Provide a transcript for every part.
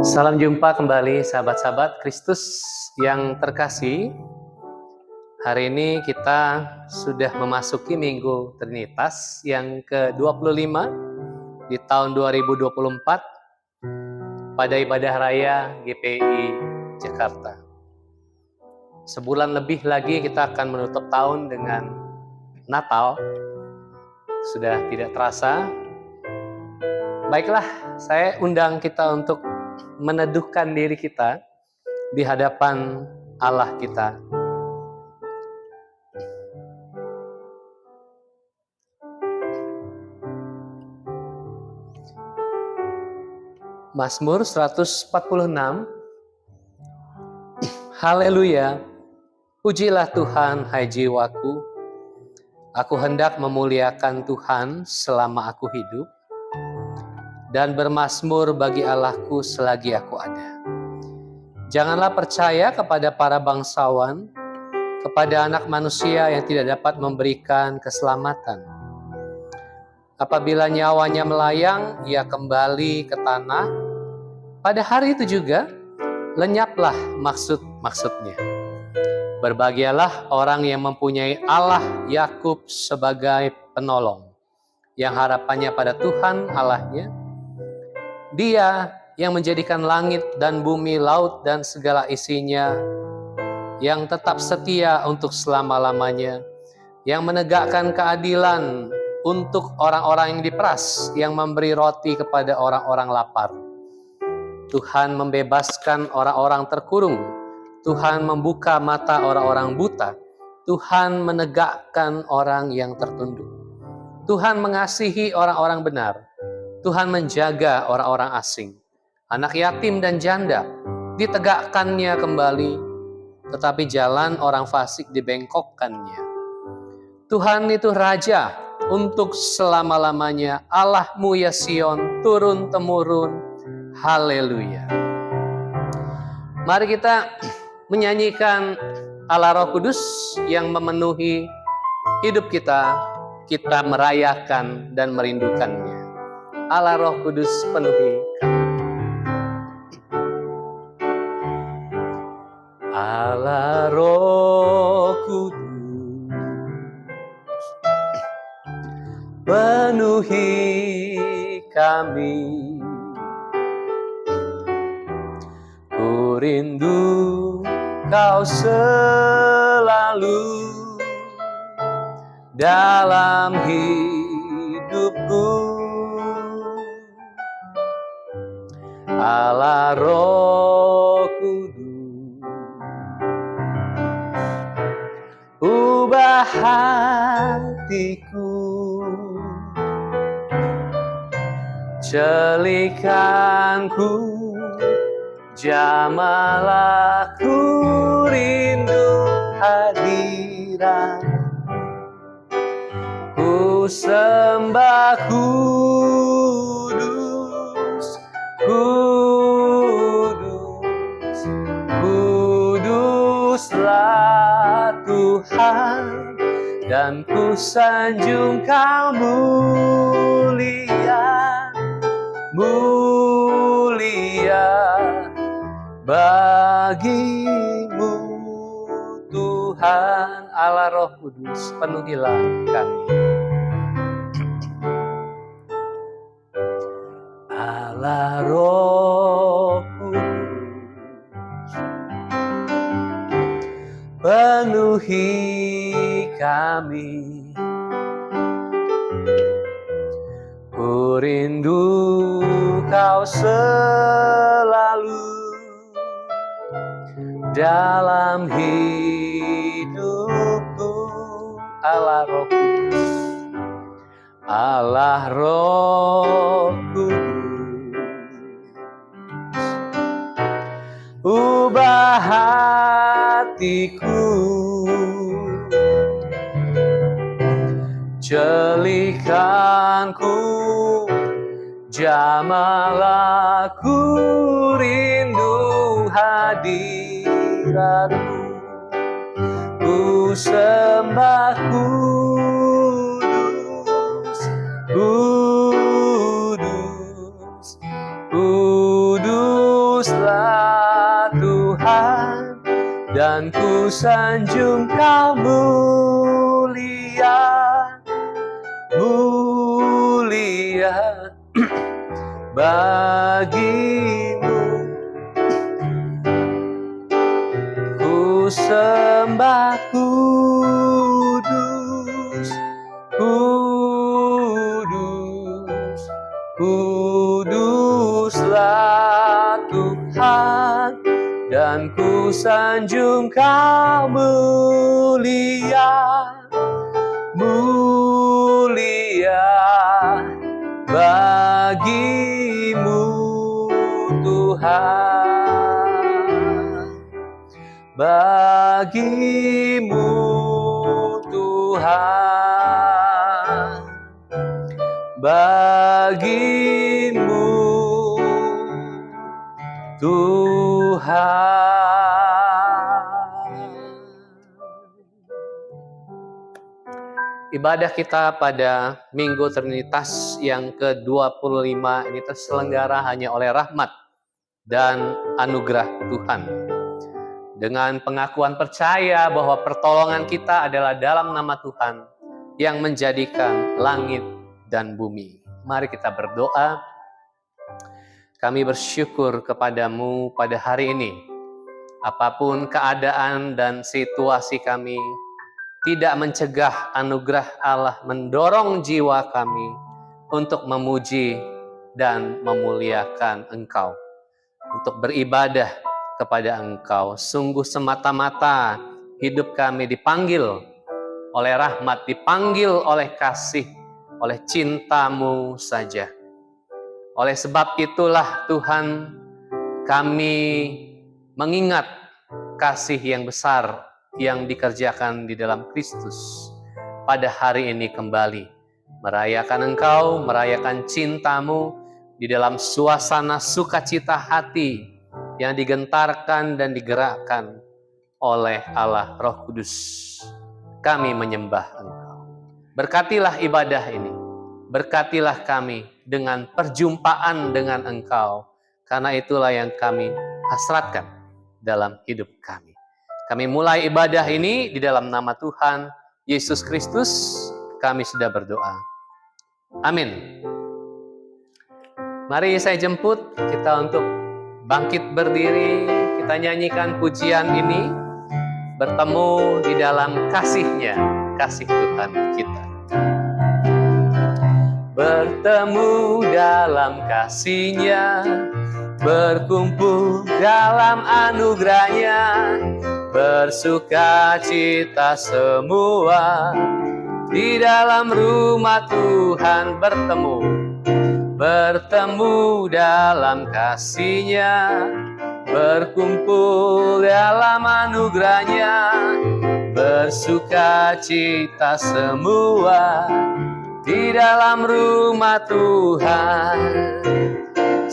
Salam jumpa kembali sahabat-sahabat Kristus yang terkasih. Hari ini kita sudah memasuki Minggu Trinitas yang ke-25 di tahun 2024 pada ibadah raya GPI Jakarta. Sebulan lebih lagi kita akan menutup tahun dengan Natal. Sudah tidak terasa. Baiklah, saya undang kita untuk meneduhkan diri kita di hadapan Allah kita. Mazmur 146. Haleluya, pujilah Tuhan hai jiwaku. Aku hendak memuliakan Tuhan selama aku hidup, dan bermazmur bagi Allahku selagi aku ada. Janganlah percaya kepada para bangsawan, kepada anak manusia yang tidak dapat memberikan keselamatan. Apabila nyawanya melayang, ia kembali ke tanah. Pada hari itu juga, lenyaplah maksud-maksudnya. Berbahagialah orang yang mempunyai Allah Yakub sebagai penolong, yang harapannya pada Tuhan Allahnya. Dia yang menjadikan langit dan bumi, laut dan segala isinya, yang tetap setia untuk selama-lamanya, yang menegakkan keadilan untuk orang-orang yang diperas, yang memberi roti kepada orang-orang lapar. Tuhan membebaskan orang-orang terkurung. Tuhan membuka mata orang-orang buta. Tuhan menegakkan orang yang tertunduk. Tuhan mengasihi orang-orang benar. Tuhan menjaga orang-orang asing. Anak yatim dan janda ditegakkannya kembali, tetapi jalan orang fasik dibengkokkannya. Tuhan itu Raja untuk selama-lamanya. Allahmu ya Sion, turun-temurun. Haleluya. Mari kita menyanyikan Allah Roh Kudus yang memenuhi hidup kita. Kita merayakan dan merindukannya. Allah Roh Kudus penuhi kami. Allah Roh Kudus penuhi kami. Ku rindu Kau selalu dalam hidupku. Allah Roh Kudus, ubah hatiku, celikanku, jamahlah ku rindu hadirat. Ku sembah kudus, kudus, kuduslah Tuhan, dan ku sanjung Kau mulia, mulia bagimu Tuhan. Allah Roh Kudus penuhilah kami. Allah Roh Kudus penuhi kami. Ku rindu Kau selalu dalam hidupku. Allah Roh Kudus, Allah Roh Kudus, ubah hatiku, celikanku, jamahlah ku rindu hadirat-Mu. Ku sembah kudus, kudus, kudus kuduslah Tuhan, dan ku sanjung Kau mulia, mulia bagimu. Ku sembah kudus, kudus, kuduslah Tuhan, dan ku sanjung Kau mulia, mulia bagimu Tuhan, bagimu Tuhan, bagimu Tuhan. Ibadah kita pada Minggu Trinitas yang ke-25 ini terselenggara hanya oleh rahmat dan anugerah Tuhan. Dengan pengakuan percaya bahwa pertolongan kita adalah dalam nama Tuhan yang menjadikan langit dan bumi. Mari kita berdoa. Kami bersyukur kepadamu pada hari ini. Apapun keadaan dan situasi kami, tidak mencegah anugerah Allah mendorong jiwa kami untuk memuji dan memuliakan Engkau, untuk beribadah kepada Engkau. Sungguh semata-mata hidup kami dipanggil oleh rahmat, dipanggil oleh kasih, oleh cinta-Mu saja. Oleh sebab itulah Tuhan, kami mengingat kasih yang besar yang dikerjakan di dalam Kristus. Pada hari ini kembali merayakan Engkau, merayakan cinta-Mu di dalam suasana sukacita hati yang digentarkan dan digerakkan oleh Allah Roh Kudus. Kami menyembah Engkau. Berkatilah ibadah ini, berkatilah kami dengan perjumpaan dengan Engkau, karena itulah yang kami hasratkan dalam hidup kami. Kami mulai ibadah ini di dalam nama Tuhan Yesus Kristus. Kami sudah berdoa. Amin. Mari saya jemput kita untuk bangkit berdiri. Kita nyanyikan pujian ini. Bertemu di dalam kasih-Nya, kasih Tuhan kita. Bertemu dalam kasih-Nya, berkumpul dalam anugerah-Nya, bersuka cita semua di dalam rumah Tuhan. Bertemu dalam kasih-Nya, berkumpul dalam anugerah-Nya, bersuka cita semua di dalam rumah Tuhan.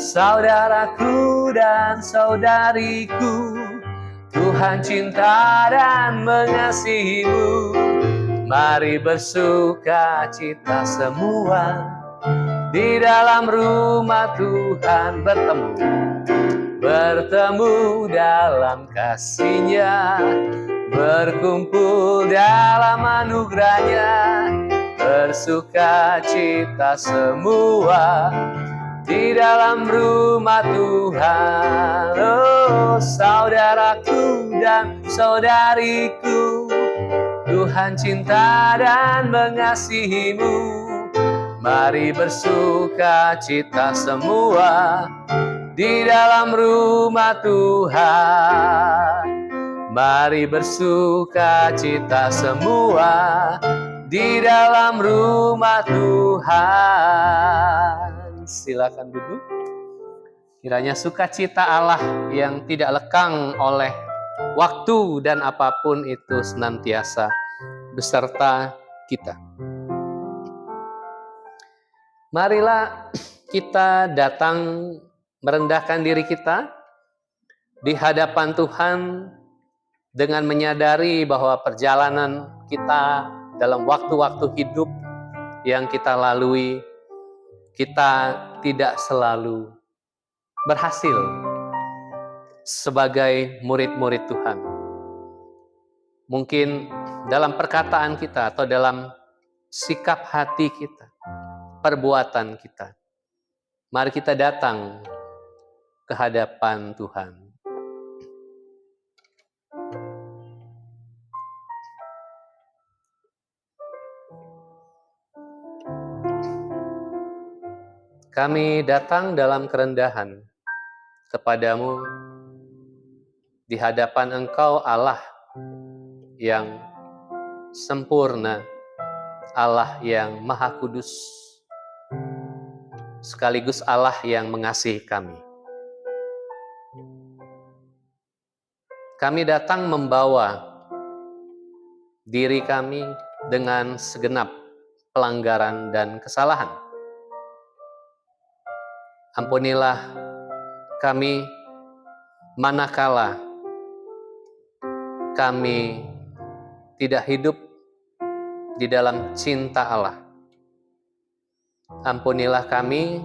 Saudaraku dan saudariku, Tuhan cinta dan mengasihimu. Mari bersuka cita semua di dalam rumah Tuhan. Bertemu dalam kasih-Nya, berkumpul dalam anugerah-Nya, bersuka cita semua di dalam rumah Tuhan. Oh, saudaraku dan saudariku, Tuhan cinta dan mengasihimu. Mari bersuka cita semua di dalam rumah Tuhan. Mari bersuka cita semua di dalam rumah Tuhan. Silakan duduk. Kiranya sukacita Allah yang tidak lekang oleh waktu dan apapun itu senantiasa beserta kita. Marilah kita datang merendahkan diri kita di hadapan Tuhan dengan menyadari bahwa perjalanan kita dalam waktu-waktu hidup yang kita lalui, kita tidak selalu berhasil. sebagai murid-murid Tuhan. Mungkin dalam perkataan kita atau dalam sikap hati kita, perbuatan kita, mari kita datang ke hadapan Tuhan. Kami datang dalam kerendahan kepadamu di hadapan Engkau, Allah yang sempurna, Allah yang Maha Kudus, sekaligus Allah yang mengasihi kami. Kami datang membawa diri kami dengan segenap pelanggaran dan kesalahan. Ampunilah kami manakala kami tidak hidup di dalam cinta Allah. Ampunilah kami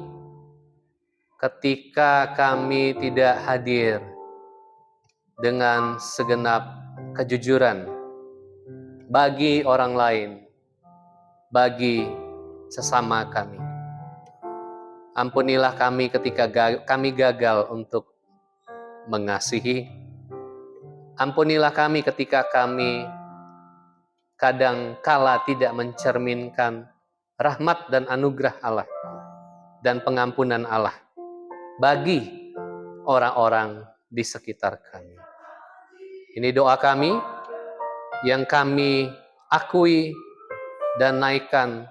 ketika kami tidak hadir dengan segenap kejujuran bagi orang lain, bagi sesama kami. Ampunilah kami ketika kami gagal untuk mengasihi. Ampunilah kami ketika kami kadang kala tidak mencerminkan rahmat dan anugerah Allah dan pengampunan Allah bagi orang-orang di sekitar kami. Ini doa kami yang kami akui dan naikkan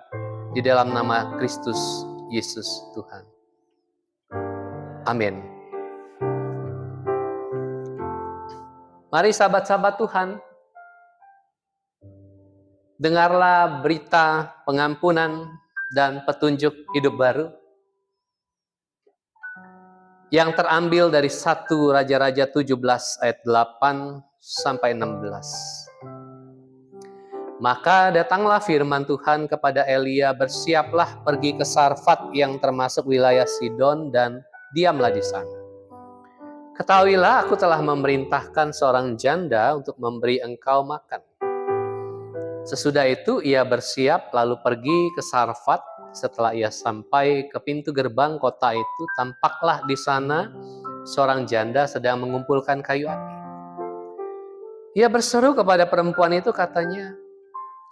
di dalam nama Kristus Yesus Tuhan. Amin. Mari sahabat-sahabat Tuhan, dengarlah berita pengampunan dan petunjuk hidup baru yang terambil dari 1 Raja-Raja 17 ayat 8 sampai 16. Maka datanglah firman Tuhan kepada Elia, bersiaplah pergi ke Sarfat yang termasuk wilayah Sidon dan diamlah di sana. Ketahuilah aku telah memerintahkan seorang janda untuk memberi engkau makan. Sesudah itu ia bersiap lalu pergi ke Sarfat. Setelah ia sampai ke pintu gerbang kota itu, tampaklah di sana seorang janda sedang mengumpulkan kayu api. Ia berseru kepada perempuan itu, katanya,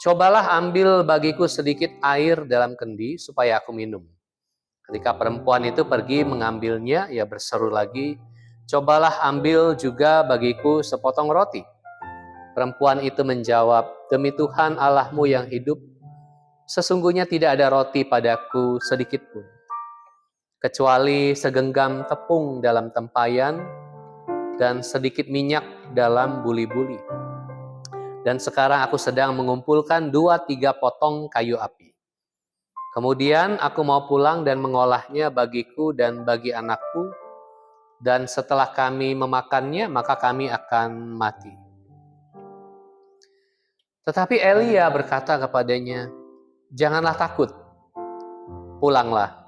"Cobalah ambil bagiku sedikit air dalam kendi supaya aku minum." Ketika perempuan itu pergi mengambilnya, ia berseru lagi, "Cobalah ambil juga bagiku sepotong roti." Perempuan itu menjawab, "Demi Tuhan Allahmu yang hidup, sesungguhnya tidak ada roti padaku sedikit pun, kecuali segenggam tepung dalam tempayan dan sedikit minyak dalam buli-buli. Dan sekarang aku sedang mengumpulkan 2-3 potong kayu api. Kemudian aku mau pulang dan mengolahnya bagiku dan bagi anakku, dan setelah kami memakannya, maka kami akan mati." Tetapi Elia berkata kepadanya, "Janganlah takut, pulanglah.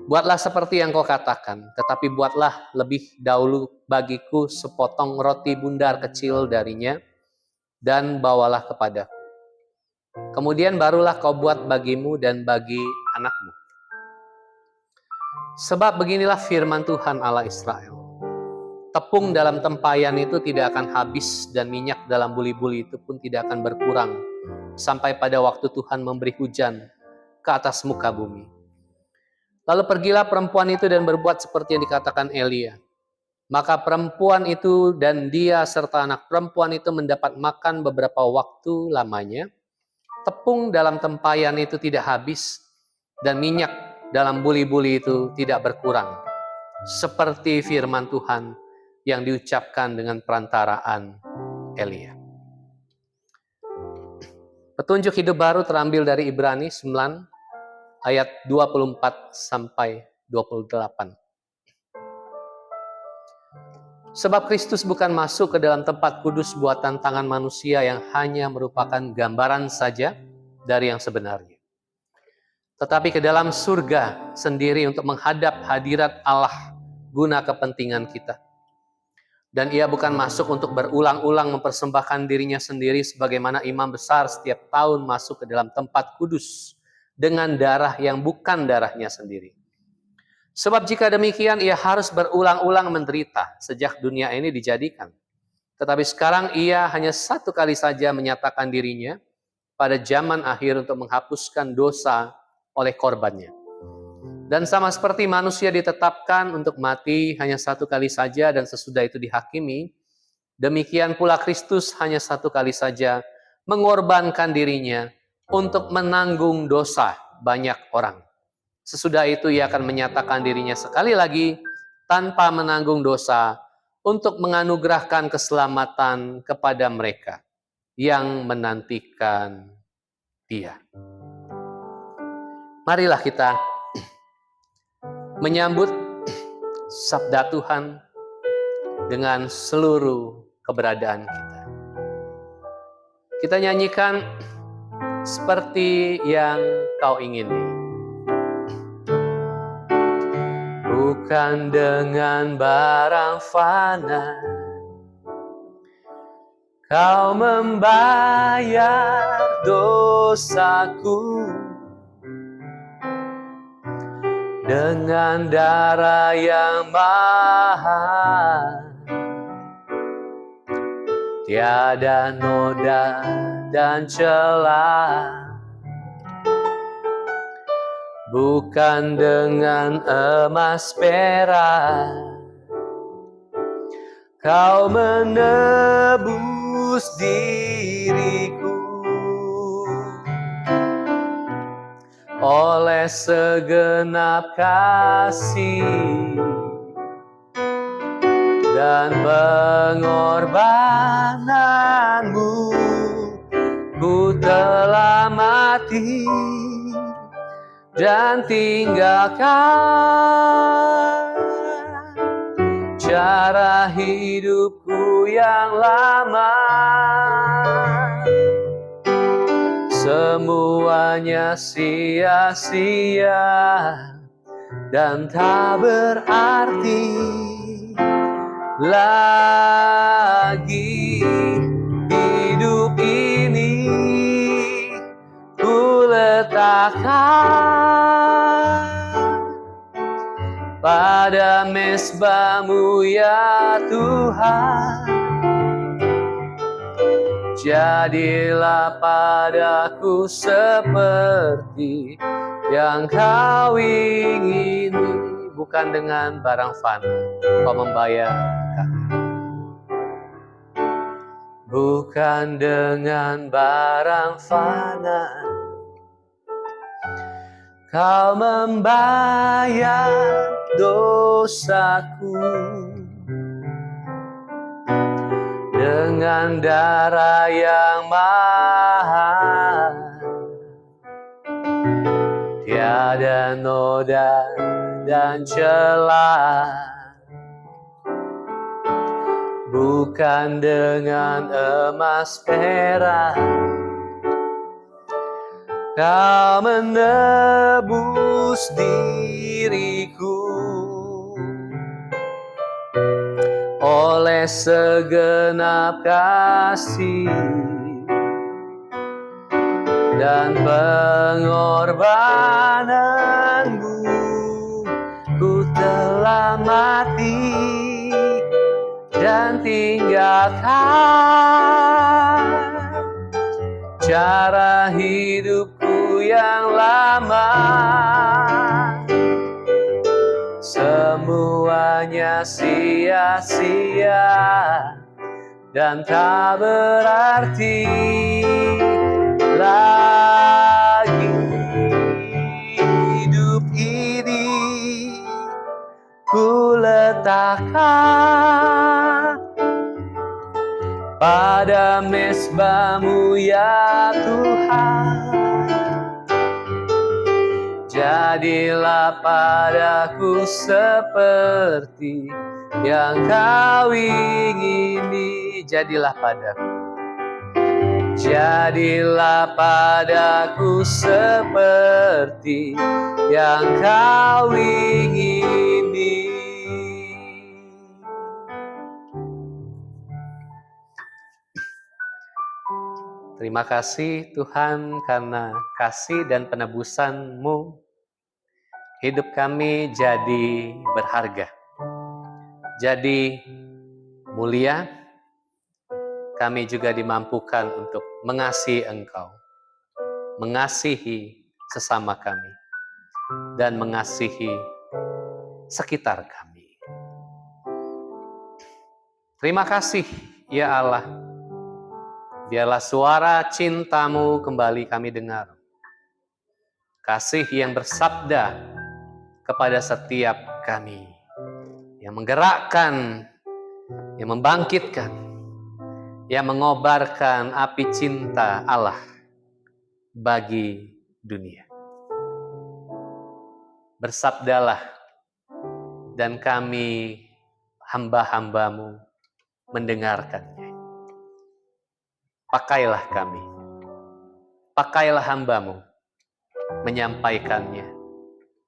Buatlah seperti yang kau katakan, tetapi buatlah lebih dahulu bagiku sepotong roti bundar kecil darinya, dan bawalah kepadaku. Kemudian barulah kau buat bagimu dan bagi anakmu. Sebab beginilah firman Tuhan Allah Israel. Tepung dalam tempayan itu tidak akan habis dan minyak dalam buli-buli itu pun tidak akan berkurang sampai pada waktu Tuhan memberi hujan ke atas muka bumi." Lalu pergilah perempuan itu dan berbuat seperti yang dikatakan Elia. Maka perempuan itu dan dia serta anak perempuan itu mendapat makan beberapa waktu lamanya. Tepung dalam tempayan itu tidak habis dan minyak dalam buli-buli itu tidak berkurang, seperti firman Tuhan yang diucapkan dengan perantaraan Elia. Petunjuk hidup baru terambil dari Ibrani 9 ayat 24 sampai 28. Sebab Kristus bukan masuk ke dalam tempat kudus buatan tangan manusia yang hanya merupakan gambaran saja dari yang sebenarnya, tetapi ke dalam surga sendiri untuk menghadap hadirat Allah guna kepentingan kita. Dan ia bukan masuk untuk berulang-ulang mempersembahkan dirinya sendiri sebagaimana imam besar setiap tahun masuk ke dalam tempat kudus dengan darah yang bukan darahnya sendiri. Sebab jika demikian ia harus berulang-ulang menderita sejak dunia ini dijadikan. Tetapi sekarang ia hanya satu kali saja menyatakan dirinya pada zaman akhir untuk menghapuskan dosa oleh korbannya. Dan sama seperti manusia ditetapkan untuk mati hanya satu kali saja dan sesudah itu dihakimi, demikian pula Kristus hanya satu kali saja mengorbankan dirinya untuk menanggung dosa banyak orang. Sesudah itu ia akan menyatakan dirinya sekali lagi tanpa menanggung dosa untuk menganugerahkan keselamatan kepada mereka yang menantikan Dia. Marilah kita menyambut sabda Tuhan dengan seluruh keberadaan kita. Kita nyanyikan seperti yang kau ingini. Bukan dengan barang fana kau membayar dosaku, dengan darah yang mahal, tiada noda dan celah. Bukan dengan emas perak kau menebus diriku, oleh segenap kasih dan pengorbananmu, ku telah mati dan tinggalkan cara hidupku yang lama. Semuanya sia-sia dan tak berarti lagi. Hidup ini ku letakkan pada mezbah-Mu ya Tuhan. Jadilah padaku seperti yang kau ingini. Bukan dengan barang fana kau membayarkan, bukan dengan barang fana kau membayar dosaku, dengan darah yang mahal, tiada noda dan celah. Bukan dengan emas perak kau menebus diriku, oleh segenap kasih dan pengorbananmu, ku telah mati dan tinggalkan cara hidupku yang lama. Semuanya sia-sia dan tak berarti lagi. Hidup ini ku letakkan pada mezbah-Mu ya Tuhan. Jadilah padaku seperti yang kau ingini. Jadilah padaku, jadilah padaku seperti yang kau ingini. Terima kasih Tuhan karena kasih dan penebusan-Mu hidup kami jadi berharga, jadi mulia. Kami juga dimampukan untuk mengasihi Engkau, mengasihi sesama kami, dan mengasihi sekitar kami. Terima kasih ya Allah, biarlah suara cinta-Mu kembali kami dengar. Kasih yang bersabda kepada setiap kami, yang menggerakkan, yang membangkitkan, yang mengobarkan api cinta Allah bagi dunia. Bersabdalah, dan kami hamba-hamba-Mu mendengarkannya. Pakailah kami, pakailah hamba-Mu menyampaikannya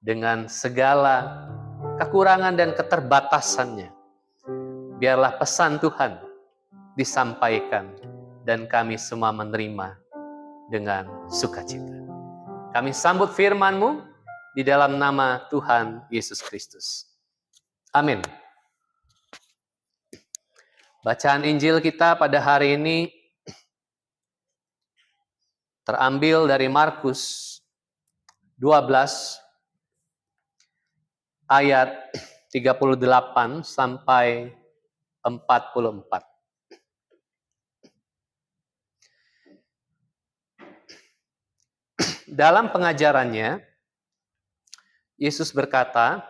dengan segala kekurangan dan keterbatasannya. Biarlah pesan Tuhan disampaikan dan kami semua menerima dengan sukacita. Kami sambut firman-Mu di dalam nama Tuhan Yesus Kristus. Amin. Bacaan Injil kita pada hari ini terambil dari Markus 12 ayat 38 sampai 44. Dalam pengajarannya, Yesus berkata,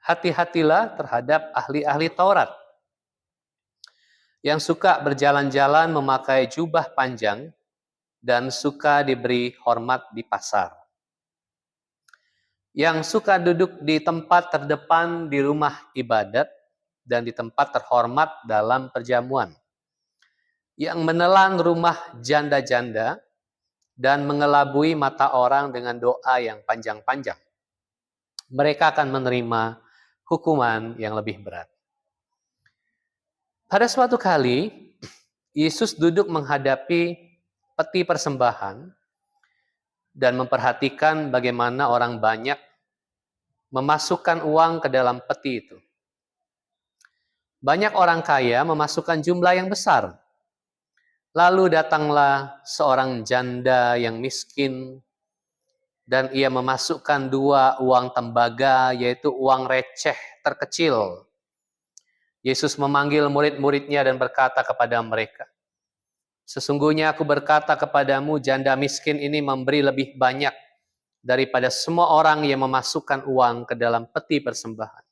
hati-hatilah terhadap ahli-ahli Taurat yang suka berjalan-jalan memakai jubah panjang dan suka diberi hormat di pasar, yang suka duduk di tempat terdepan di rumah ibadat dan di tempat terhormat dalam perjamuan, yang menelan rumah janda-janda dan mengelabui mata orang dengan doa yang panjang-panjang. Mereka akan menerima hukuman yang lebih berat. Pada suatu kali, Yesus duduk menghadapi peti persembahan dan memperhatikan bagaimana orang banyak memasukkan uang ke dalam peti itu. Banyak orang kaya memasukkan jumlah yang besar. Lalu datanglah seorang janda yang miskin dan ia memasukkan 2 uang tembaga, yaitu uang receh terkecil. Yesus memanggil murid-muridnya dan berkata kepada mereka, sesungguhnya aku berkata kepadamu, janda miskin ini memberi lebih banyak daripada semua orang yang memasukkan uang ke dalam peti persembahan.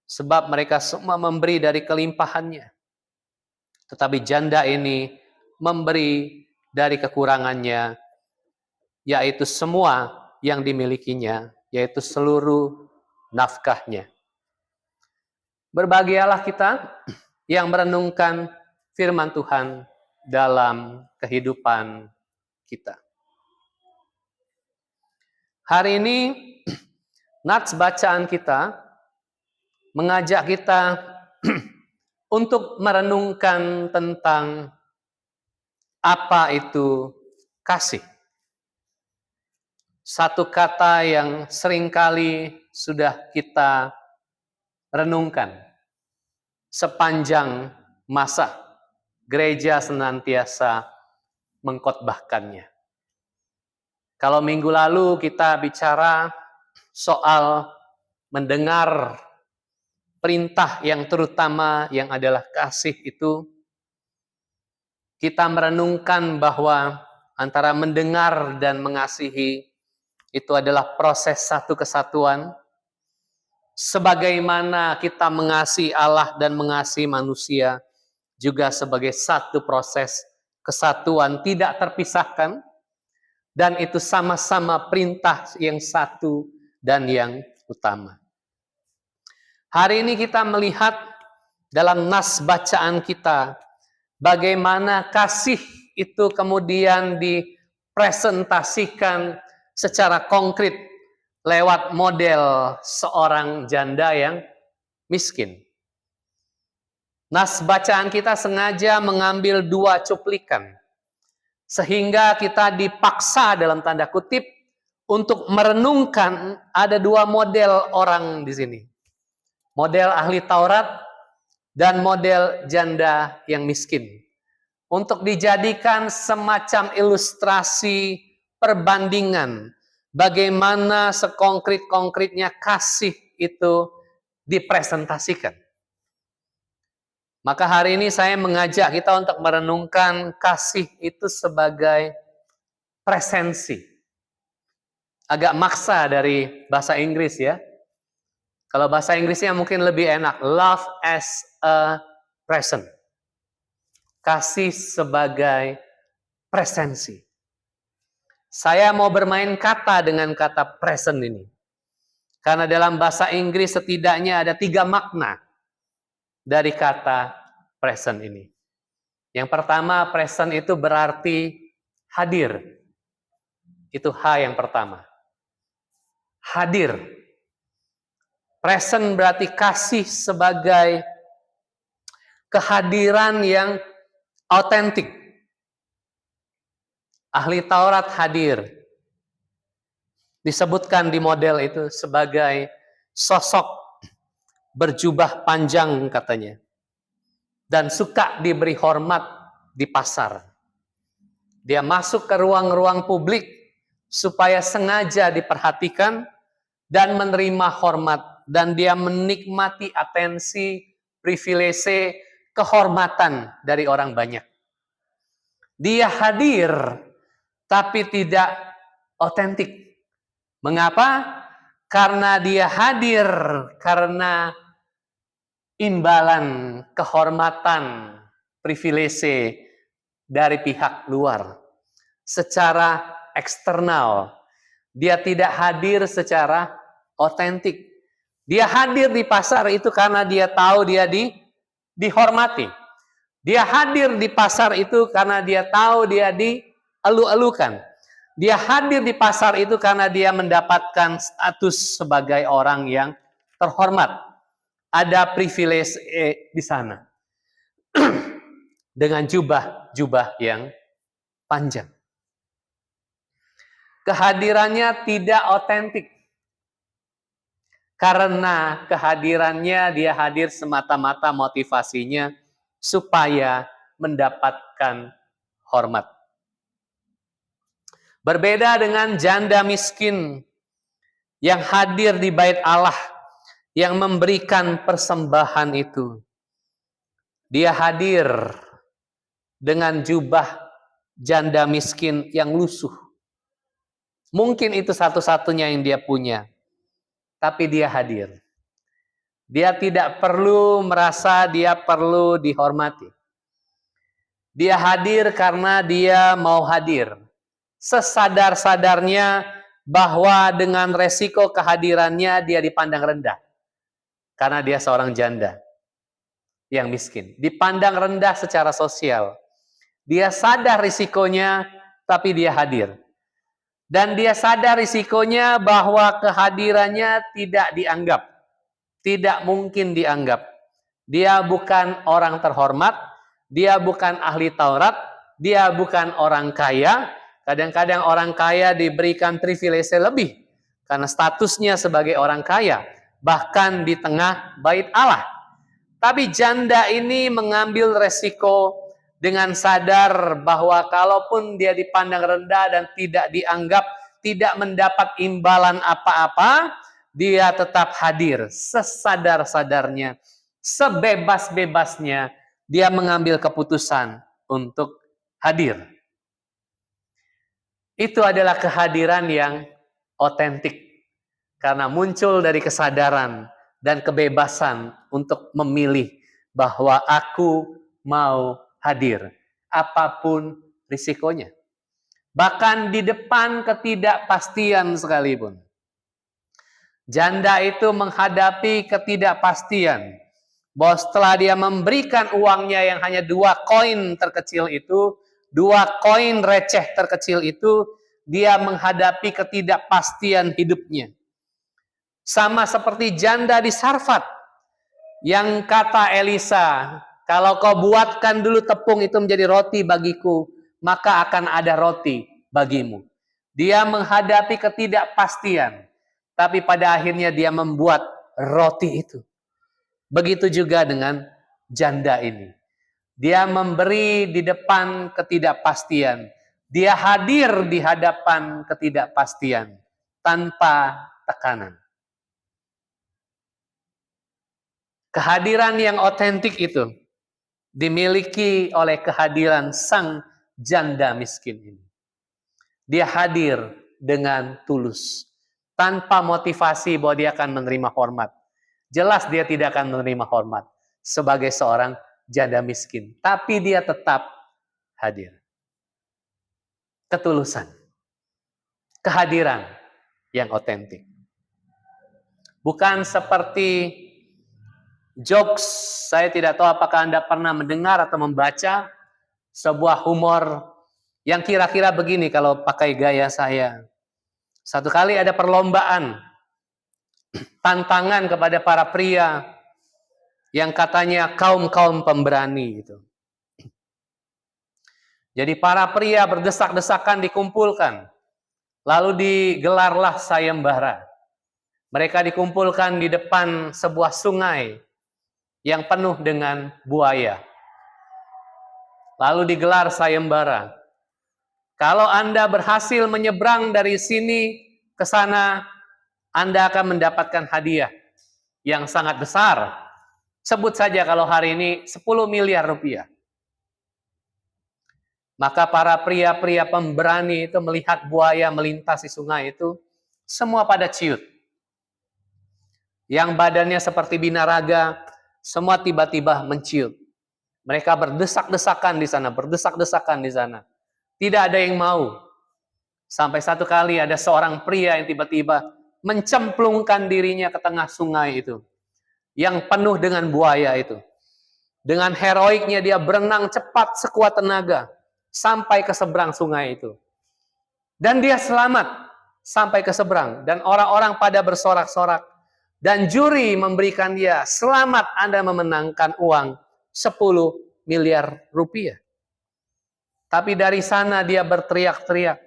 Sebab mereka semua memberi dari kelimpahannya. Tetapi janda ini memberi dari kekurangannya, yaitu semua yang dimilikinya, yaitu seluruh nafkahnya. Berbahagialah kita yang merenungkan firman Tuhan dalam kehidupan kita. Hari ini, nats bacaan kita mengajak kita untuk merenungkan tentang apa itu kasih. Satu kata yang seringkali sudah kita renungkan sepanjang masa gereja senantiasa mengkhotbahkannya. Kalau minggu lalu kita bicara soal mendengar perintah yang terutama yang adalah kasih itu, kita merenungkan bahwa antara mendengar dan mengasihi itu adalah proses satu kesatuan. Sebagaimana kita mengasihi Allah dan mengasihi manusia, juga sebagai satu proses kesatuan tidak terpisahkan, dan itu sama-sama perintah yang satu dan yang utama. Hari ini kita melihat dalam nas bacaan kita, bagaimana kasih itu kemudian dipresentasikan secara konkret lewat model seorang janda yang miskin. Nas bacaan kita sengaja mengambil 2 cuplikan Sehingga kita dipaksa dalam tanda kutip untuk merenungkan ada dua model orang di sini. Model ahli Taurat dan model janda yang miskin. Untuk dijadikan semacam ilustrasi perbandingan bagaimana sekonkret-konkretnya kasih itu dipresentasikan. Maka hari ini saya mengajak kita untuk merenungkan kasih itu sebagai presensi. Agak maksa dari bahasa Inggris ya. Kalau bahasa Inggrisnya mungkin lebih enak. Love as a present. Kasih sebagai presensi. Saya mau bermain kata dengan kata present ini. Karena dalam bahasa Inggris setidaknya ada 3 makna dari kata present ini. Yang pertama, present itu berarti hadir. Itu H yang pertama. Hadir. Present berarti kasih sebagai kehadiran yang autentik. Ahli Taurat hadir. Disebutkan di model itu sebagai sosok berjubah panjang katanya. Dan suka diberi hormat di pasar. Dia masuk ke ruang-ruang publik supaya sengaja diperhatikan dan menerima hormat. Dan dia menikmati atensi, privilege, kehormatan dari orang banyak. Dia hadir, tapi tidak otentik. Mengapa? Karena dia hadir, karena imbalan, kehormatan, privilege dari pihak luar. Secara eksternal, dia tidak hadir secara otentik. Dia hadir di pasar itu karena dia tahu dia dihormati. Dia hadir di pasar itu karena dia tahu dia dielu-elukan. Dia hadir di pasar itu karena dia mendapatkan status sebagai orang yang terhormat. Ada privilege di sana. Dengan jubah yang panjang. Kehadirannya tidak otentik. Karena kehadirannya dia hadir semata-mata motivasinya supaya mendapatkan hormat. Berbeda dengan janda miskin yang hadir di bait Allah, yang memberikan persembahan itu. Dia hadir dengan jubah janda miskin yang lusuh. Mungkin itu satu-satunya yang dia punya. Tapi dia hadir. Dia tidak perlu merasa dia perlu dihormati. Dia hadir karena dia mau hadir. Sesadar-sadarnya bahwa dengan resiko kehadirannya dia dipandang rendah. Karena dia seorang janda yang miskin. Dipandang rendah secara sosial. Dia sadar risikonya, tapi dia hadir. Dan dia sadar risikonya bahwa kehadirannya tidak dianggap. Tidak mungkin dianggap. Dia bukan orang terhormat, dia bukan ahli Taurat, dia bukan orang kaya. Kadang-kadang orang kaya diberikan privilege lebih karena statusnya sebagai orang kaya, bahkan di tengah bait Allah. Tapi janda ini mengambil resiko dengan sadar bahwa kalaupun dia dipandang rendah dan tidak dianggap, tidak mendapat imbalan apa-apa, dia tetap hadir sesadar-sadarnya, sebebas-bebasnya dia mengambil keputusan untuk hadir. Itu adalah kehadiran yang otentik karena muncul dari kesadaran dan kebebasan untuk memilih bahwa aku mau hadir apapun risikonya. Bahkan di depan ketidakpastian sekalipun. Janda itu menghadapi ketidakpastian bahwa setelah dia memberikan uangnya yang hanya 2 koin terkecil itu, 2 koin receh terkecil itu, dia menghadapi ketidakpastian hidupnya. Sama seperti janda di Sarfat yang kata Elisa, kalau kau buatkan dulu tepung itu menjadi roti bagiku, maka akan ada roti bagimu. Dia menghadapi ketidakpastian, tapi pada akhirnya dia membuat roti itu. Begitu juga dengan janda ini. Dia memberi di depan ketidakpastian. Dia hadir di hadapan ketidakpastian tanpa tekanan. Kehadiran yang otentik itu dimiliki oleh kehadiran sang janda miskin ini. Dia hadir dengan tulus, tanpa motivasi bahwa dia akan menerima hormat. Jelas dia tidak akan menerima hormat sebagai seorang janda miskin, tapi dia tetap hadir. Ketulusan, kehadiran yang otentik. Bukan seperti jokes, saya tidak tahu apakah Anda pernah mendengar atau membaca sebuah humor yang kira-kira begini kalau pakai gaya saya. Satu kali ada perlombaan, tantangan kepada para pria yang katanya kaum-kaum pemberani gitu. Jadi para pria berdesak-desakan dikumpulkan, lalu digelarlah sayembara. Mereka dikumpulkan di depan sebuah sungai yang penuh dengan buaya. Lalu digelar sayembara. Kalau Anda berhasil menyeberang dari sini ke sana, Anda akan mendapatkan hadiah yang sangat besar. Sebut saja kalau hari ini 10 miliar rupiah. Maka para pria-pria pemberani itu melihat buaya melintasi sungai itu, semua pada ciut. Yang badannya seperti binaraga, semua tiba-tiba menciut. Mereka berdesak-desakan di sana, berdesak-desakan di sana. Tidak ada yang mau. Sampai satu kali ada seorang pria yang tiba-tiba mencemplungkan dirinya ke tengah sungai itu, yang penuh dengan buaya itu. Dengan heroiknya dia berenang cepat sekuat tenaga sampai ke seberang sungai itu. Dan dia selamat sampai ke seberang. Dan orang-orang pada bersorak-sorak. Dan juri memberikan dia, selamat Anda memenangkan uang 10 miliar rupiah. Tapi dari sana dia berteriak-teriak,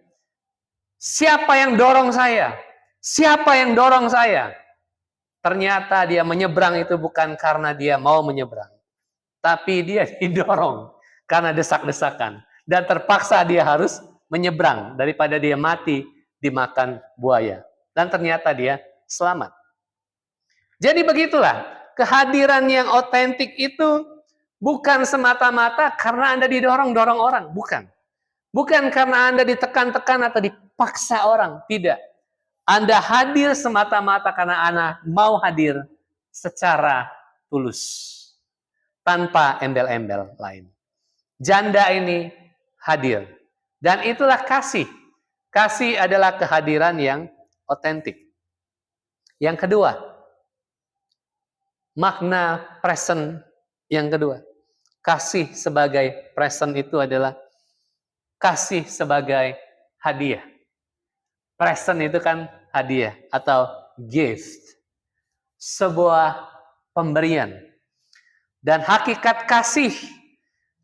siapa yang dorong saya? Siapa yang dorong saya? Ternyata dia menyeberang itu bukan karena dia mau menyeberang, tapi dia didorong karena desak-desakan. Dan terpaksa dia harus menyeberang daripada dia mati dimakan buaya. Dan ternyata dia selamat. Jadi begitulah, kehadiran yang otentik itu bukan semata-mata karena Anda didorong-dorong orang. Bukan. Bukan karena Anda ditekan-tekan atau dipaksa orang. Tidak. Anda hadir semata-mata karena Anda mau hadir secara tulus. Tanpa embel-embel lain. Janda ini hadir. Dan itulah kasih. Kasih adalah kehadiran yang otentik. Yang kedua, makna present yang kedua. Kasih sebagai present itu adalah kasih sebagai hadiah. Present itu kan hadiah atau gift. Sebuah pemberian. Dan hakikat kasih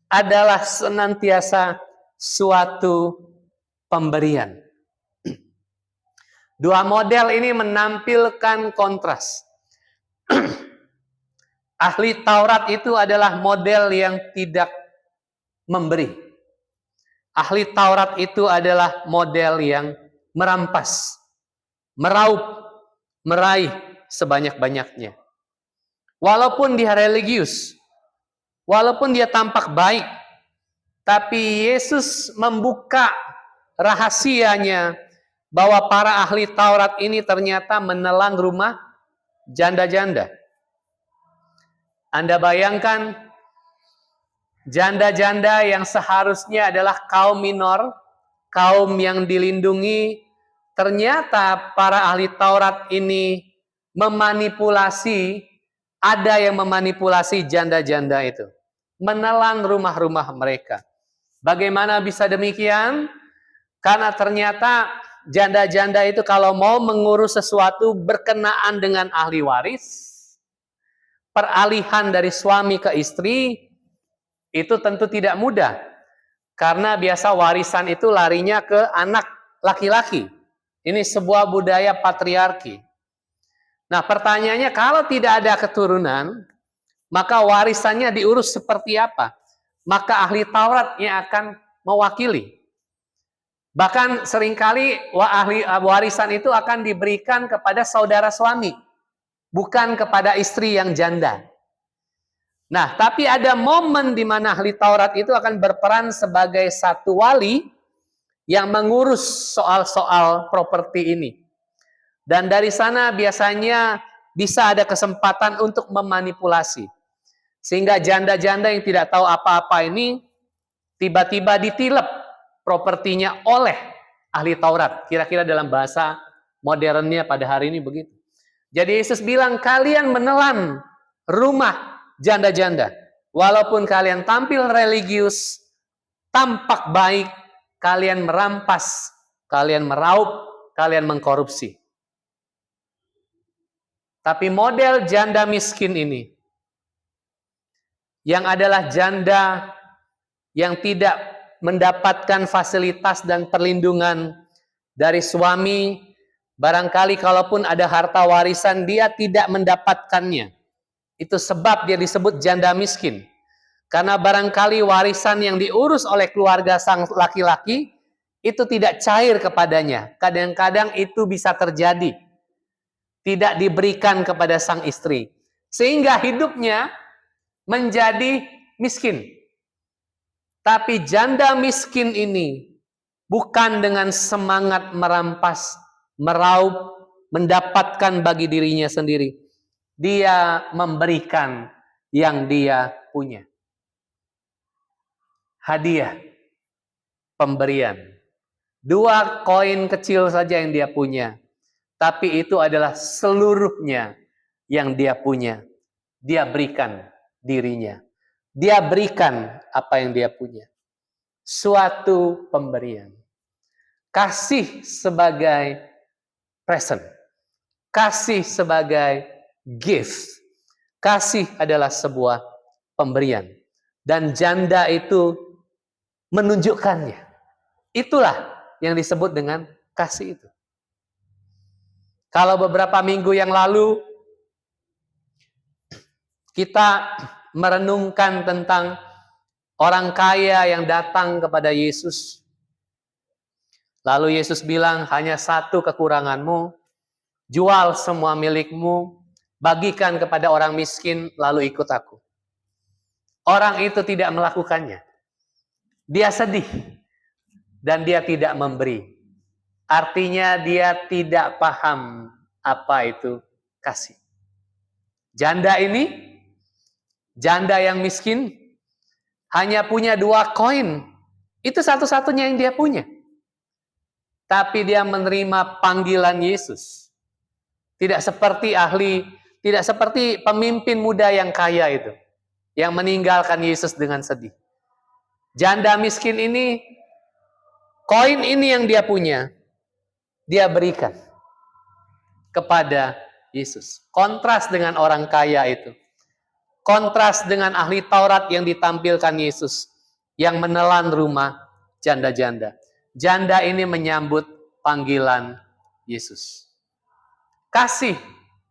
adalah senantiasa suatu pemberian. Dua model ini menampilkan kontras. Ahli Taurat itu adalah model yang tidak memberi. Ahli Taurat itu adalah model yang merampas, meraup, meraih sebanyak-banyaknya. Walaupun dia religius, walaupun dia tampak baik, tapi Yesus membuka rahasianya bahwa para ahli Taurat ini ternyata menelan rumah janda-janda. Anda bayangkan janda-janda yang seharusnya adalah kaum minor, kaum yang dilindungi, ternyata para ahli Taurat ini memanipulasi, ada yang memanipulasi janda-janda itu, menelan rumah-rumah mereka. Bagaimana bisa demikian? Karena ternyata janda-janda itu kalau mau mengurus sesuatu berkenaan dengan ahli waris, peralihan dari suami ke istri, itu tentu tidak mudah. Karena biasa warisan itu larinya ke anak laki-laki. Ini sebuah budaya patriarki. Nah, pertanyaannya, kalau tidak ada keturunan, maka warisannya diurus seperti apa? Maka ahli Taurat yang akan mewakili. Bahkan seringkali ahli warisan itu akan diberikan kepada saudara suami, bukan kepada istri yang janda. Nah, tapi ada momen di mana ahli Taurat itu akan berperan sebagai satu wali yang mengurus soal-soal properti ini. Dan dari sana biasanya bisa ada kesempatan untuk memanipulasi. Sehingga janda-janda yang tidak tahu apa-apa ini tiba-tiba ditilep propertinya oleh ahli Taurat. Kira-kira dalam bahasa modernnya pada hari ini begitu. Jadi Yesus bilang, kalian menelan rumah janda-janda. Walaupun kalian tampil religius, tampak baik, kalian merampas, kalian meraup, kalian mengkorupsi. Tapi model janda miskin ini, yang adalah janda yang tidak mendapatkan fasilitas dan perlindungan dari suami, barangkali kalaupun ada harta warisan, dia tidak mendapatkannya. Itu sebab dia disebut janda miskin. Karena barangkali warisan yang diurus oleh keluarga sang laki-laki itu tidak cair kepadanya. Kadang-kadang itu bisa terjadi. Tidak diberikan kepada sang istri. Sehingga hidupnya menjadi miskin. Tapi janda miskin ini bukan dengan semangat merampas, meraup, mendapatkan bagi dirinya sendiri. Dia memberikan yang dia punya. Hadiah, pemberian. 2 koin kecil saja yang dia punya. Tapi itu adalah seluruhnya yang dia punya. Dia berikan dirinya. Dia berikan apa yang dia punya. Suatu pemberian. Kasih sebagai present. Kasih sebagai gift. Kasih adalah sebuah pemberian. Dan janda itu menunjukkannya. Itulah yang disebut dengan kasih itu. Kalau beberapa minggu yang lalu kita merenungkan tentang orang kaya yang datang kepada Yesus. Lalu Yesus bilang, hanya satu kekuranganmu, jual semua milikmu, bagikan kepada orang miskin, lalu ikut aku. Orang itu tidak melakukannya. Dia sedih dan dia tidak memberi. Artinya dia tidak paham apa itu kasih. Janda ini, janda yang miskin, hanya punya 2 koin. Itu satu-satunya yang dia punya. Tapi dia menerima panggilan Yesus. Tidak seperti tidak seperti pemimpin muda yang kaya itu, yang meninggalkan Yesus dengan sedih. Janda miskin ini, koin ini yang dia punya, dia berikan kepada Yesus. Kontras dengan orang kaya itu. Kontras dengan ahli Taurat yang ditampilkan Yesus, yang menelan rumah janda-janda. Janda ini menyambut panggilan Yesus. Kasih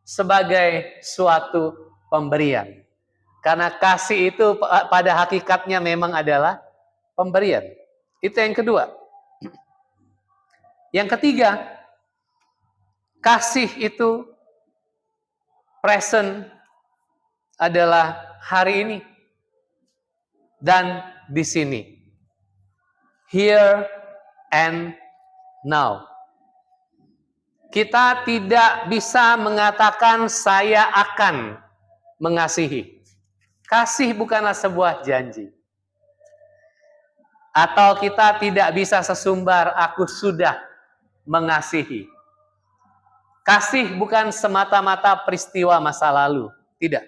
sebagai suatu pemberian. Karena kasih itu pada hakikatnya memang adalah pemberian. Itu yang kedua. Yang ketiga, kasih itu present adalah hari ini dan di sini. Here and now. Kita tidak bisa mengatakan saya akan mengasihi. Kasih bukanlah sebuah janji. Atau kita tidak bisa sesumbar aku sudah mengasihi. Kasih bukan semata-mata peristiwa masa lalu. Tidak.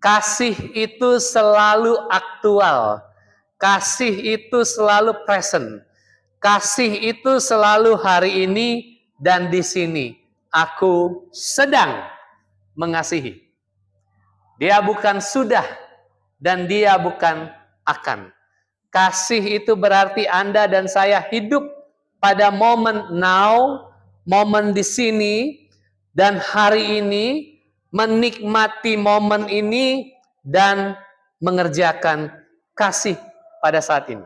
Kasih itu selalu aktual. Kasih itu selalu present. Kasih itu selalu hari ini dan di sini. Aku sedang mengasihi. Dia bukan sudah dan dia bukan akan. Kasih itu berarti Anda dan saya hidup pada momen now, momen di sini, dan hari ini, menikmati momen ini, dan mengerjakan kasih pada saat ini.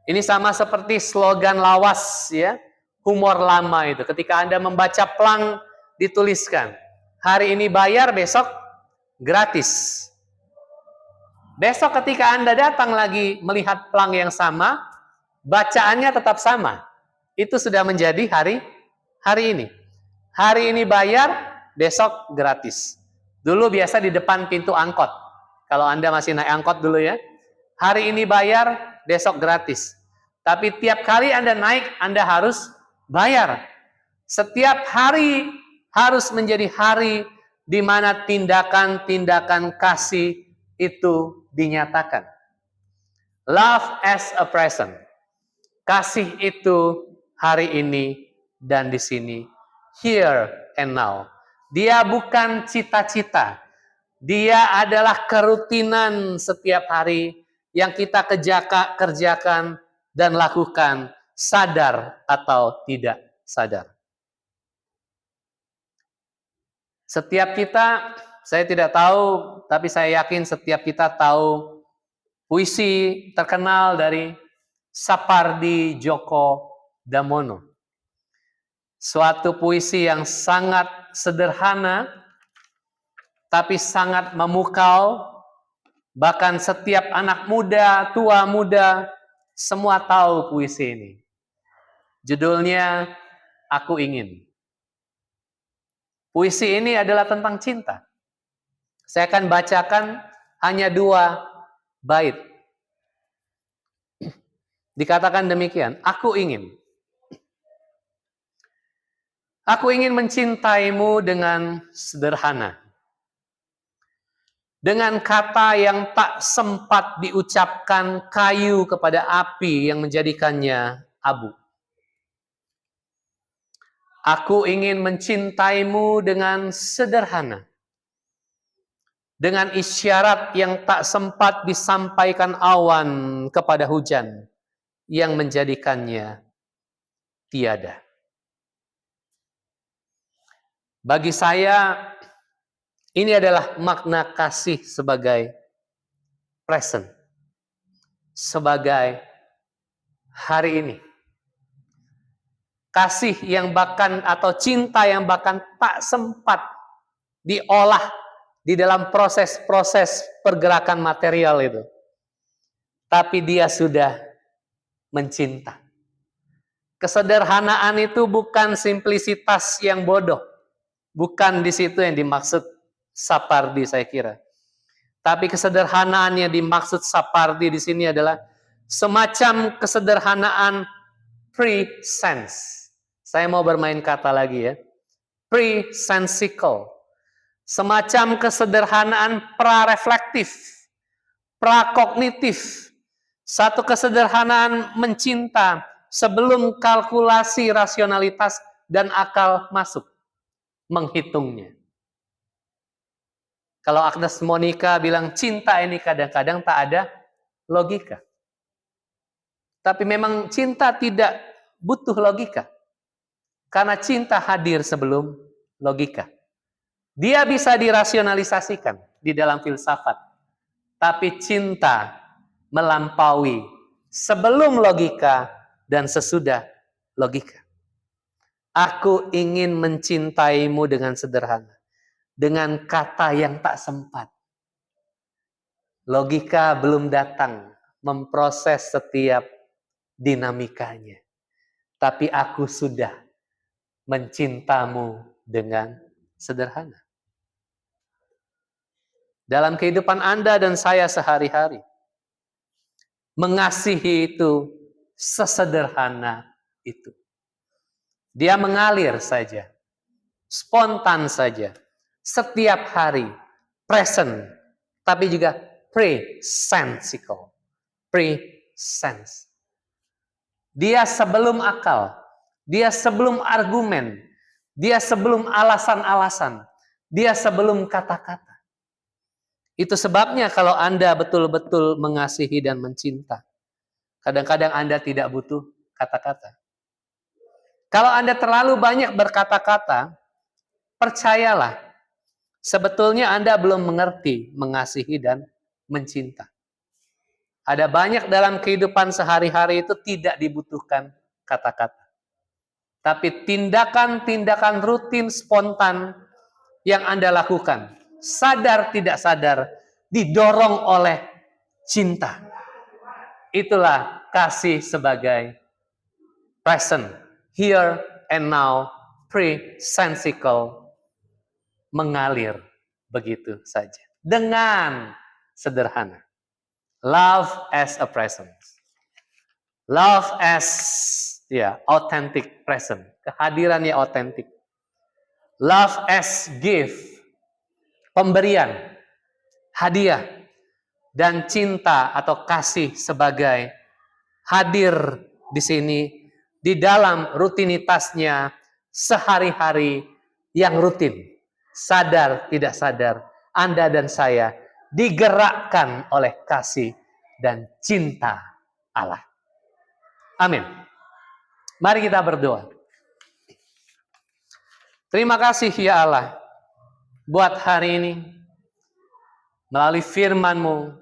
Ini sama seperti slogan lawas, ya, humor lama itu. Ketika Anda membaca plang, dituliskan, hari ini bayar, besok gratis. Besok ketika Anda datang lagi melihat plang yang sama, bacaannya tetap sama. Itu sudah menjadi hari ini. Hari ini bayar, besok gratis. Dulu biasa di depan pintu angkot. Kalau Anda masih naik angkot dulu ya. Hari ini bayar, besok gratis. Tapi tiap kali Anda naik, Anda harus bayar. Setiap hari harus menjadi hari di mana tindakan-tindakan kasih itu dinyatakan. Love as a present. Kasih itu hari ini dan di sini. Here and now. Dia bukan cita-cita. Dia adalah kerutinan setiap hari yang kita kerjakan dan lakukan, sadar atau tidak sadar. Setiap kita, saya tidak tahu, tapi saya yakin setiap kita tahu puisi terkenal dari Sapardi Djoko Damono. Suatu puisi yang sangat sederhana, tapi sangat memukau. Bahkan setiap anak muda, tua muda, semua tahu puisi ini. Judulnya Aku Ingin. Puisi ini adalah tentang cinta. Saya akan bacakan hanya 2 bait. Dikatakan demikian, aku ingin. Aku ingin mencintaimu dengan sederhana. Dengan kata yang tak sempat diucapkan kayu kepada api yang menjadikannya abu. Aku ingin mencintaimu dengan sederhana. Dengan isyarat yang tak sempat disampaikan awan kepada hujan yang menjadikannya tiada. Bagi saya, ini adalah makna kasih sebagai present. Sebagai hari ini. Kasih yang bahkan atau cinta yang bahkan tak sempat diolah di dalam proses-proses pergerakan material itu. Tapi dia sudah mencinta. Kesederhanaan itu bukan simplisitas yang bodoh. Bukan di situ yang dimaksud Sapardi, saya kira. Tapi kesederhanaan yang dimaksud Sapardi di sini adalah semacam kesederhanaan pre-sense. Saya mau bermain kata lagi ya. Pre-sensical. Semacam kesederhanaan pra-reflektif, pra-kognitif. Satu kesederhanaan mencinta sebelum kalkulasi rasionalitas dan akal masuk. Menghitungnya. Kalau Agnes Monica bilang cinta ini kadang-kadang tak ada logika. Tapi memang cinta tidak butuh logika. Karena cinta hadir sebelum logika. Dia bisa dirasionalisasikan di dalam filsafat. Tapi cinta melampaui sebelum logika dan sesudah logika. Aku ingin mencintaimu dengan sederhana. Dengan kata yang tak sempat. Logika belum datang memproses setiap dinamikanya. Tapi aku sudah mencintamu dengan sederhana. Dalam kehidupan Anda dan saya sehari-hari. Mengasihi itu sesederhana itu. Dia mengalir saja. Spontan saja. Setiap hari. Present. Tapi juga pre-sensical. Pre-sense. Dia sebelum akal. Dia sebelum argumen. Dia sebelum alasan-alasan. Dia sebelum kata-kata. Itu sebabnya kalau Anda betul-betul mengasihi dan mencinta, kadang-kadang Anda tidak butuh kata-kata. Kalau Anda terlalu banyak berkata-kata, percayalah, sebetulnya Anda belum mengerti mengasihi dan mencinta. Ada banyak dalam kehidupan sehari-hari itu tidak dibutuhkan kata-kata. Tapi tindakan-tindakan rutin spontan yang Anda lakukan, sadar tidak sadar, didorong oleh cinta. Itulah kasih sebagai present, here and now, presentical, mengalir begitu saja. Dengan sederhana. Love as a present. Love as authentic present. Kehadirannya otentik. Love as gift. Pemberian. Hadiah. Dan cinta atau kasih sebagai hadir di sini di dalam rutinitasnya sehari-hari yang rutin. Sadar tidak sadar, Anda dan saya digerakkan oleh kasih dan cinta Allah. Amin. Mari kita berdoa. Terima kasih ya Allah buat hari ini. Melalui firman-Mu,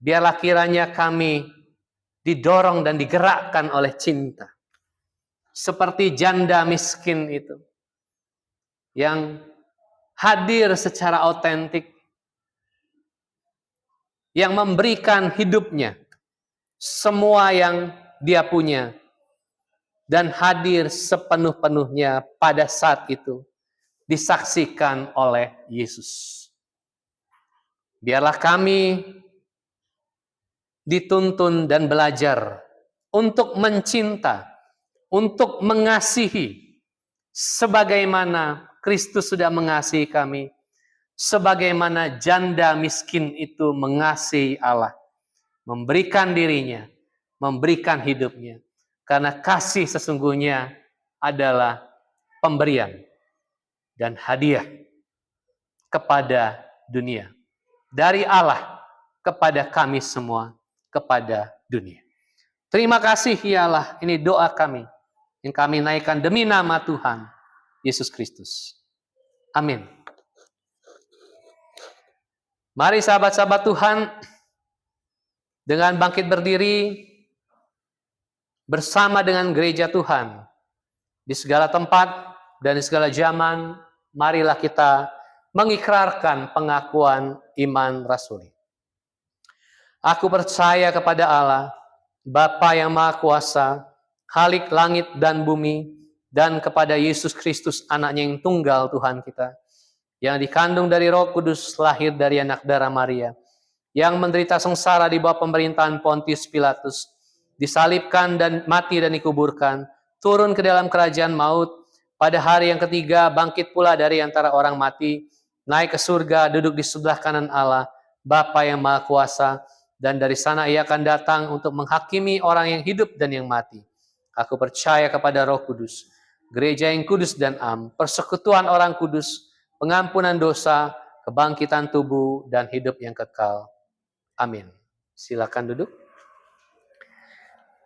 biarlah kiranya kami didorong dan digerakkan oleh cinta. Seperti janda miskin itu. Yang hadir secara otentik. Yang memberikan hidupnya. Semua yang dia punya. Dan hadir sepenuh-penuhnya pada saat itu. Disaksikan oleh Yesus. Biarlah kami dituntun dan belajar untuk mencinta, untuk mengasihi, sebagaimana Kristus sudah mengasihi kami, sebagaimana janda miskin itu mengasihi Allah, memberikan dirinya, memberikan hidupnya, karena kasih sesungguhnya adalah pemberian dan hadiah kepada dunia. Dari Allah kepada kami semua, kepada dunia. Terima kasih ya Allah, ini doa kami yang kami naikkan demi nama Tuhan Yesus Kristus. Amin. Mari sahabat-sahabat Tuhan, dengan bangkit berdiri bersama dengan gereja Tuhan di segala tempat dan di segala zaman, marilah kita mengikrarkan pengakuan iman rasuli. Aku percaya kepada Allah, Bapa yang Maha Kuasa, Khalik langit dan bumi, dan kepada Yesus Kristus, anaknya yang tunggal Tuhan kita, yang dikandung dari Roh Kudus, lahir dari anak darah Maria, yang menderita sengsara di bawah pemerintahan Pontius Pilatus, disalibkan dan mati dan dikuburkan, turun ke dalam kerajaan maut, pada hari yang ketiga bangkit pula dari antara orang mati, naik ke surga, duduk di sebelah kanan Allah, Bapa yang Maha Kuasa, dan dari sana ia akan datang untuk menghakimi orang yang hidup dan yang mati. Aku percaya kepada Roh Kudus, gereja yang kudus dan am, persekutuan orang kudus, pengampunan dosa, kebangkitan tubuh, dan hidup yang kekal. Amin. Silakan duduk.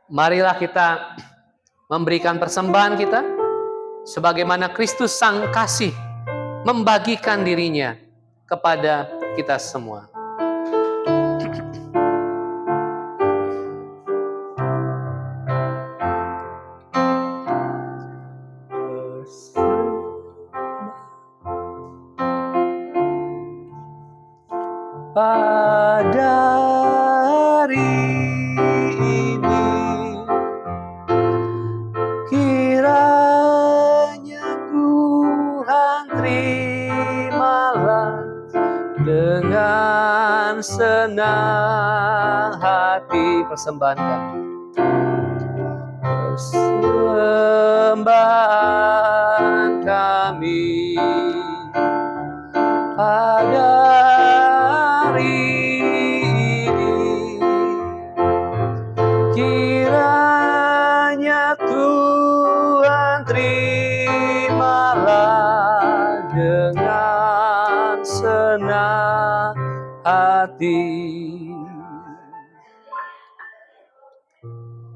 Marilah kita memberikan persembahan kita, sebagaimana Kristus Sang Kasih membagikan dirinya kepada kita semua. Pada hari ini, kiranya Tuhan terimalah dengan senang hati persembahan kami. Persembahan kami pada hari ini, kiranya Tuhan terimalah dengan senang hati.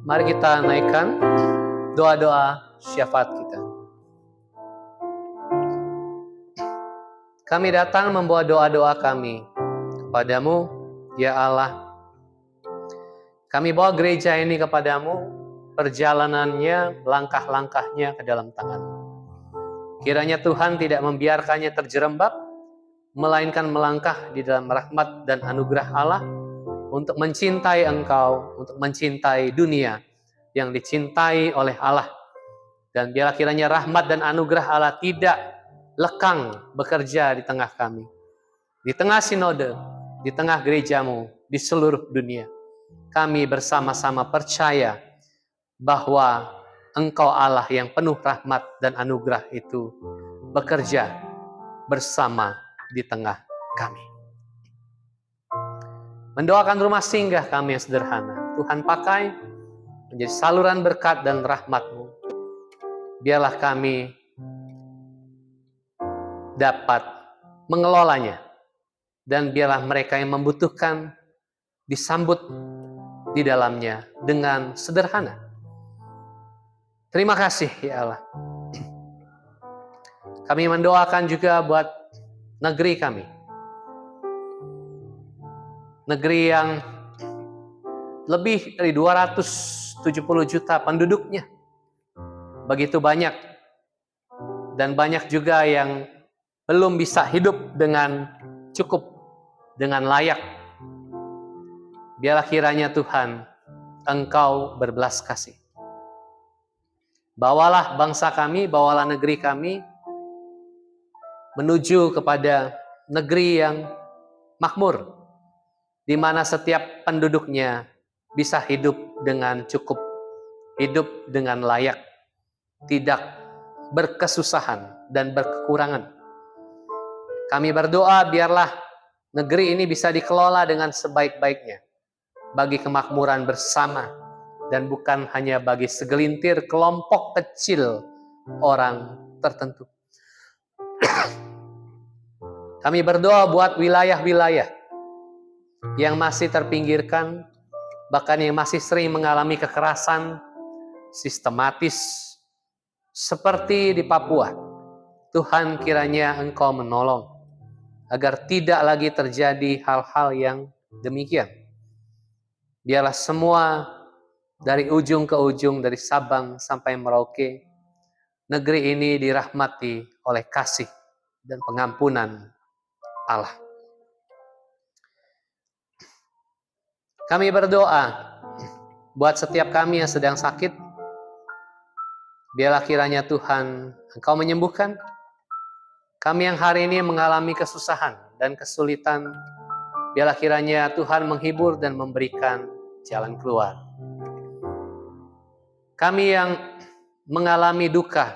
Mari kita naikkan doa-doa syafaat kita. Kami datang membawa doa-doa kami kepadamu, ya Allah. Kami bawa gereja ini kepadamu, perjalanannya, langkah-langkahnya ke dalam tangan-Mu. Kiranya Tuhan tidak membiarkannya terjerembab, melainkan melangkah di dalam rahmat dan anugerah Allah, untuk mencintai Engkau, untuk mencintai dunia yang dicintai oleh Allah. Dan biarlah kiranya rahmat dan anugerah Allah tidak lekang bekerja di tengah kami, di tengah sinode, di tengah gerejamu, di seluruh dunia. Kami bersama-sama percaya bahwa Engkau Allah yang penuh rahmat dan anugerah itu bekerja bersama di tengah kami. Mendoakan rumah singgah kami yang sederhana, Tuhan pakai menjadi saluran berkat dan rahmat-Mu. Biarlah kami dapat mengelolanya, dan biarlah mereka yang membutuhkan disambut di dalamnya dengan sederhana. Terima kasih ya Allah. Kami mendoakan juga buat negeri kami. Negeri yang lebih dari 270 juta penduduknya. Begitu banyak. Dan banyak juga yang belum bisa hidup dengan cukup, dengan layak. Biarlah kiranya Tuhan, Engkau berbelas kasih. Bawalah bangsa kami, bawalah negeri kami menuju kepada negeri yang makmur, di mana setiap penduduknya bisa hidup dengan cukup, hidup dengan layak, tidak berkesusahan dan berkekurangan. Kami berdoa biarlah negeri ini bisa dikelola dengan sebaik-baiknya, bagi kemakmuran bersama, dan bukan hanya bagi segelintir kelompok kecil orang tertentu. Kami berdoa buat wilayah-wilayah yang masih terpinggirkan, bahkan yang masih sering mengalami kekerasan sistematis seperti di Papua. Tuhan, kiranya Engkau menolong agar tidak lagi terjadi hal-hal yang demikian. Biarlah semua dari ujung ke ujung, dari Sabang sampai Merauke, negeri ini dirahmati oleh kasih dan pengampunan Allah. Kami berdoa buat setiap kami yang sedang sakit. Biarlah kiranya Tuhan, Engkau menyembuhkan. Kami yang hari ini mengalami kesusahan dan kesulitan, biarlah kiranya Tuhan menghibur dan memberikan jalan keluar. Kami yang mengalami duka,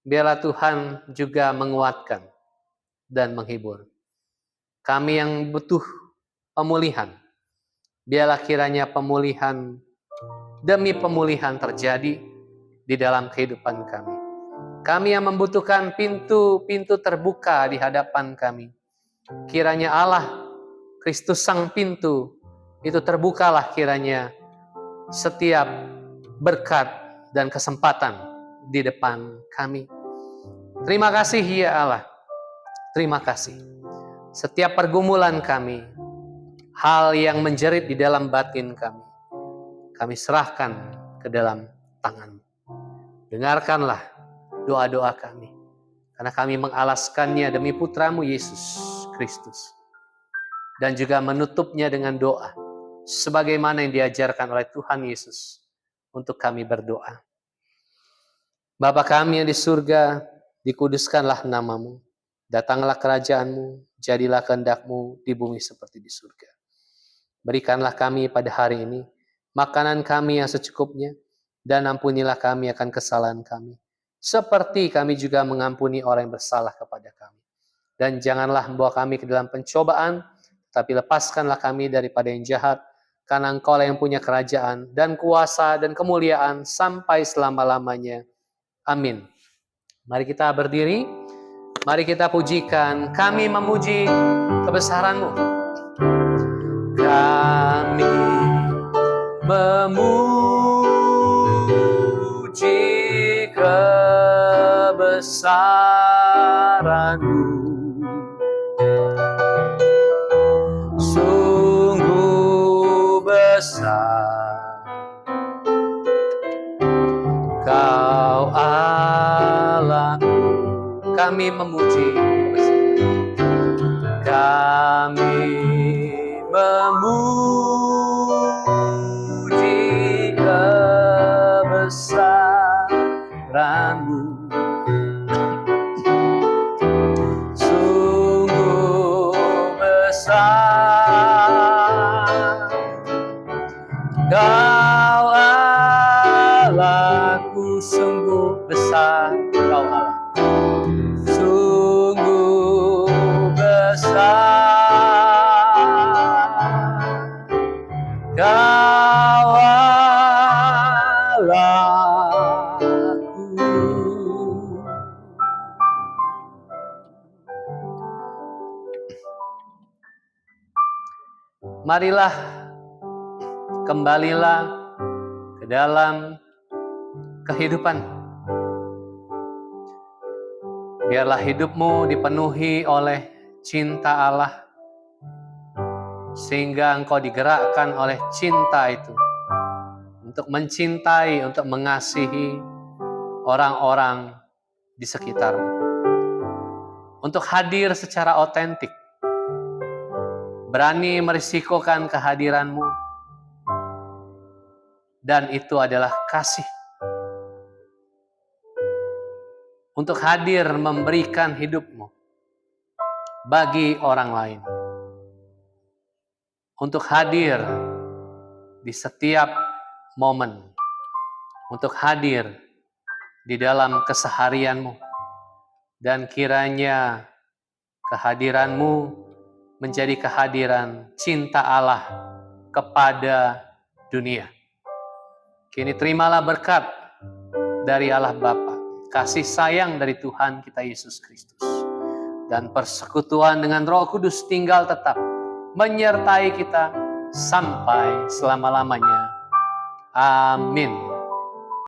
biarlah Tuhan juga menguatkan dan menghibur. Kami yang butuh pemulihan, biarlah kiranya pemulihan demi pemulihan terjadi di dalam kehidupan kami. Kami yang membutuhkan pintu-pintu terbuka di hadapan kami, kiranya Allah, Kristus Sang Pintu, itu terbukalah kiranya setiap berkat dan kesempatan di depan kami. Terima kasih ya Allah, terima kasih. Setiap pergumulan kami, hal yang menjerit di dalam batin kami serahkan ke dalam tangan-Mu. Dengarkanlah doa-doa kami, karena kami mengalaskannya demi Putra-Mu Yesus Kristus. Dan juga menutupnya dengan doa, sebagaimana yang diajarkan oleh Tuhan Yesus untuk kami berdoa. Bapa kami yang di surga, dikuduskanlah nama-Mu, datanglah kerajaan-Mu, jadilah kehendak-Mu di bumi seperti di surga. Berikanlah kami pada hari ini makanan kami yang secukupnya, dan ampunilah kami akan kesalahan kami, seperti kami juga mengampuni orang yang bersalah kepada kami. Dan janganlah membawa kami ke dalam pencobaan, tapi lepaskanlah kami daripada yang jahat, karena Engkau lah yang punya kerajaan dan kuasa dan kemuliaan sampai selama-lamanya. Amin. Mari kita berdiri, mari kita pujikan. Kami memuji kebesaran-Mu. Kami memuji kebesaran-Mu. Sungguh besar Kau Allahku. Kami memuji kebesaran-Mu. Sungguh besar Kau Allahku, sungguh besar Kau Allah. Sungguh besar Kau Allahku. Marilah, kembalilah ke dalam kehidupan. Biarlah hidupmu dipenuhi oleh cinta Allah, sehingga engkau digerakkan oleh cinta itu untuk mencintai, untuk mengasihi orang-orang di sekitarmu, untuk hadir secara otentik, berani merisikokan kehadiranmu, dan itu adalah kasih. Untuk hadir memberikan hidupmu bagi orang lain. Untuk hadir di setiap momen. Untuk hadir di dalam keseharianmu. Dan kiranya kehadiranmu menjadi kehadiran cinta Allah kepada dunia. Kini terimalah berkat dari Allah Bapa, kasih sayang dari Tuhan kita Yesus Kristus, dan persekutuan dengan Roh Kudus tinggal tetap menyertai kita sampai selama-lamanya. Amin.